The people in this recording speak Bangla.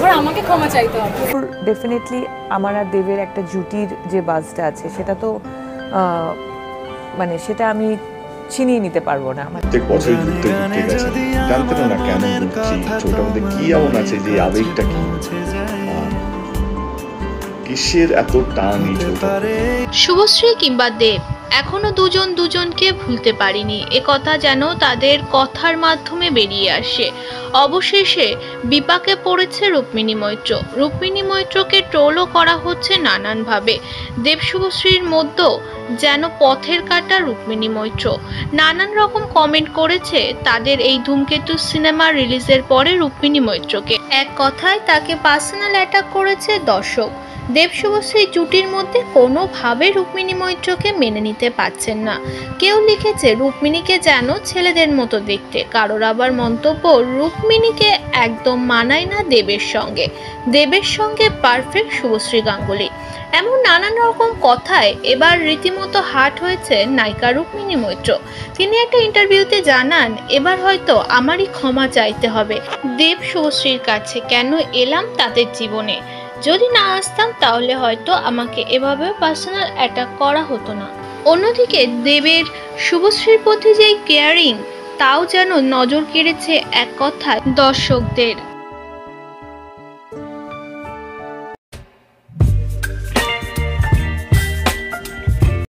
এবার আমাকে ক্ষমা চাইতে হবে। ডেফিনেটলি আমার আর দেবের একটা জুটির যে বাজটা আছে সেটা তো মানে সেটা আমি ছিনিয়ে নিতে পারবো না। প্রত্যেক বছর ঘুরতে ঘুরতে গেছে, জানতেন না কেন ঘুরছি, ছবিটার মধ্যে কি এমন আছে, যে আবেগটা কি, কিসের এত টান এই ছবিটা। শুভশ্রী কিংবা দেব এখনো দুজন দুজনকে ভুলতে পারিনি, একথা যেন তাদের কথার মাধ্যমে বেরিয়ে আসে। অবশেষে বিপাকে পড়েছে রুক্মিণী মৈত্র। রুক্মিণী মৈত্রকে ট্রোলও করা হচ্ছে নানানভাবে। দেব শুভশ্রীর মধ্যেও যেন পথের কাটা রুক্মিণী মৈত্র। নানান রকম কমেন্ট করেছে তাদের এই ধূমকেতু সিনেমা রিলিজের পরে রুক্মিণী মৈত্রকে। এক কথায় তাকে পার্সোনাল অ্যাটাক করেছে দর্শক। দেব শুভশ্রী জুটির মধ্যে কোনোভাবে রুক্মিণী মৈত্রকে মেনে নিতে পারছেন না। কেউ লিখেছে রুক্মিণীকে যেন ছেলেদের মতো দেখতে, কারোর আবার মন্তব্য রুক্মিণীকে একদম মানায় না দেবের সঙ্গে, দেবের সঙ্গে পারফেক্ট শুভশ্রী গাঙ্গুলি। এমন নানান রকম কথায় এবার রীতিমতো হাট হয়েছে নায়িকা রুক্মিণী মৈত্র। তিনি একটা ইন্টারভিউতে জানান, এবার হয়তো আমারই ক্ষমা চাইতে হবে দেব শুভশ্রীর কাছে, কেন এলাম তাদের জীবনে। যদি না আসতাম তাহলে হয়তো আমাকে এভাবে পার্সোনাল অ্যাটাক করা হতো না। অন্যদিকে দেবের শুভশ্রীর প্রতি যে কেয়ারিং, তাও যেন নজর কেড়েছে এক কথায় দর্শকদের।